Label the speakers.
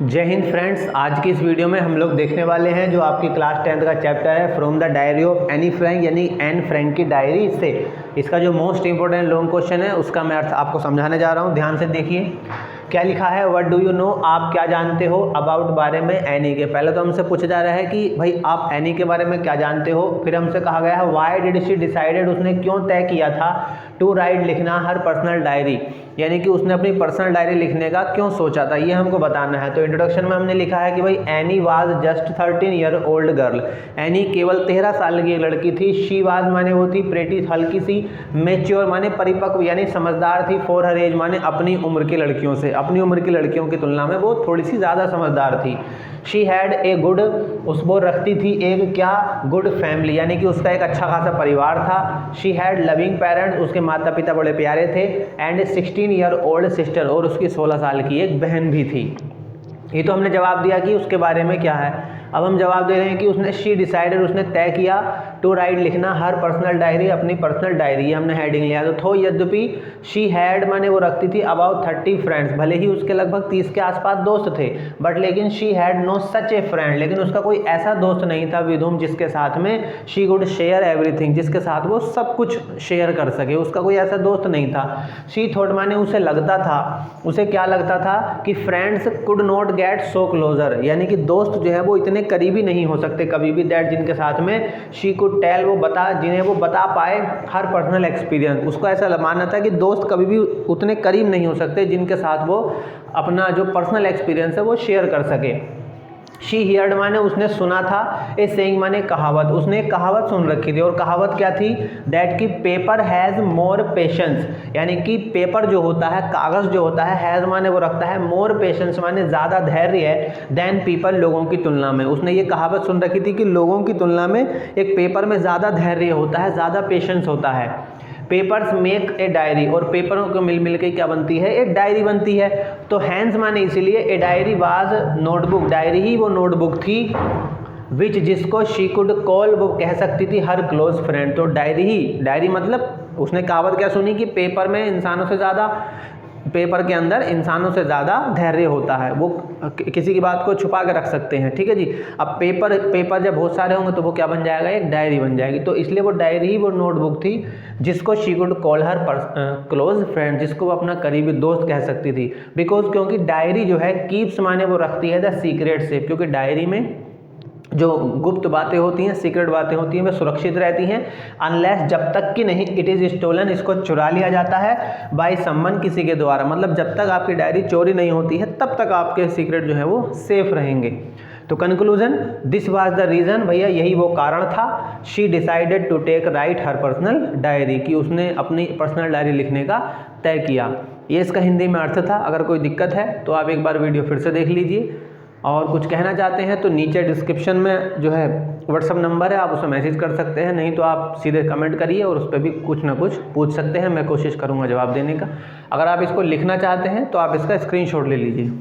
Speaker 1: जय हिंद फ्रेंड्स। आज की इस वीडियो में हम लोग देखने वाले हैं जो आपकी क्लास 10th का चैप्टर है from the diary of Anne Frank, यानी एन फ्रैंक की डायरी से इसका जो मोस्ट इंपॉर्टेंट लॉन्ग क्वेश्चन है उसका मैं अर्थ आपको समझाने जा रहा हूँ। ध्यान से देखिए क्या लिखा है। व्हाट डू यू नो, आप क्या जानते हो अबाउट बारे में एनी के। पहले तो हमसे पूछा जा रहा है कि भाई आप एनी के बारे में क्या जानते हो। फिर हमसे कहा गया है व्हाई डिड शी डिसाइडेड, उसने क्यों तय किया था टू राइट, लिखना हर पर्सनल डायरी, यानी कि उसने अपनी पर्सनल डायरी लिखने का क्यों सोचा था, ये हमको बताना है। तो इंट्रोडक्शन में हमने लिखा है कि भाई any was just 13 year old girl, any केवल 13 साल की एक लड़की थी। शी वाज माने वो थी, प्रेटी हल्की सी, मैच्योर माने परिपक्व यानी समझदार थी, फॉर हर एज माने अपनी उम्र की लड़कियों से, अपनी उम्र की लड़कियों की तुलना में वो थोड़ी सी ज़्यादा समझदार थी। शी हैड ए गुड, वो रखती थी एक क्या, गुड फैमिली, यानी कि उसका एक अच्छा खासा परिवार था। शी हैड लविंग पेरेंट्स, उसके माता पिता बड़े प्यारे थे। एंड 16 ईयर ओल्ड सिस्टर, और उसकी 16 साल की एक बहन भी थी। ये तो हमने जवाब दिया कि उसके बारे में क्या है। अब हम जवाब दे रहे हैं कि उसने शी डिसाइडेड, उसने तय किया टू राइट, लिखना हर पर्सनल डायरी, अपनी पर्सनल डायरी, ये हमने हेडिंग लिया। तो यद्यपि शी हैड माने वो रखती थी अबाउट 30 फ्रेंड्स, भले ही उसके लगभग 30 के आसपास दोस्त थे, बट लेकिन she had no such a friend, लेकिन उसका कोई ऐसा दोस्त नहीं था विद हुम जिसके साथ में शी वुड शेयर एवरीथिंग, जिसके साथ वो सब कुछ शेयर कर सके, उसका कोई ऐसा दोस्त नहीं था। शी थॉट माने उसे लगता था, उसे क्या लगता था कि friends could not get so closer, यानी कि दोस्त जो है वो इतने करीबी नहीं हो सकते कभी भी, दैट जिनके साथ में शी कुड टेल, वो बता, जिन्हें वो बता पाए हर पर्सनल एक्सपीरियंस। उसको ऐसा मानना था कि दोस्त कभी भी उतने करीब नहीं हो सकते जिनके साथ वो अपना जो पर्सनल एक्सपीरियंस है वो शेयर कर सके। शी हियर्ड माने उसने सुना था, ए सेइंग माने कहावत, उसने एक कहावत सुन रखी थी, और कहावत क्या थी, दैट की पेपर हैज़ मोर पेशेंस, यानी कि पेपर जो होता है, कागज़ जो होता है, हैज़ माने वो रखता है, मोर पेशेंस माने ज़्यादा धैर्य है, देन पीपल, लोगों की तुलना में। उसने ये कहावत सुन रखी थी कि लोगों की तुलना में एक पेपर में ज़्यादा धैर्य होता है, ज़्यादा पेशेंस होता है। पेपर्स मेक ए डायरी, और पेपरों को मिल के क्या बनती है, एक डायरी बनती है। तो हैंड्स माने इसीलिए a diary was notebook, diary ही वो नोटबुक थी, विच जिसको शी कुड कॉल, वो कह सकती थी हर क्लोज फ्रेंड। तो डायरी ही, डायरी मतलब उसने कहावत क्या सुनी कि पेपर में इंसानों से ज़्यादा, पेपर के अंदर इंसानों से ज़्यादा धैर्य होता है, वो किसी की बात को छुपा के रख सकते हैं। ठीक है जी। अब पेपर जब बहुत सारे होंगे तो वो क्या बन जाएगा, एक डायरी बन जाएगी। तो इसलिए वो डायरी ही वो नोटबुक थी जिसको she could call her close friend, जिसको वो अपना करीबी दोस्त कह सकती थी। बिकॉज क्योंकि डायरी जो है कीप्स माने वो रखती है द सीक्रेट सेफ, क्योंकि डायरी में जो गुप्त बातें होती हैं, सीक्रेट बातें होती हैं, वे सुरक्षित रहती हैं, अनलेस, जब तक कि नहीं, इट इज़ स्टोलन, इसको चुरा लिया जाता है, बाय समवन, किसी के द्वारा, मतलब जब तक आपकी डायरी चोरी नहीं होती है तब तक आपके सीक्रेट जो है वो सेफ रहेंगे। तो conclusion, this was the reason, भैया यही वो कारण था, she decided to take write her personal diary, कि उसने अपनी पर्सनल डायरी लिखने का तय किया। ये इसका हिंदी में अर्थ था। अगर कोई दिक्कत है तो आप एक बार वीडियो फिर से देख लीजिए, और कुछ कहना चाहते हैं तो नीचे डिस्क्रिप्शन में जो है व्हाट्सअप नंबर है, आप उसमें मैसेज कर सकते हैं, नहीं तो आप सीधे कमेंट करिए और उस पर भी कुछ ना कुछ पूछ सकते हैं, मैं कोशिश करूँगा जवाब देने का। अगर आप इसको लिखना चाहते हैं तो आप इसका स्क्रीनशॉट ले लीजिए।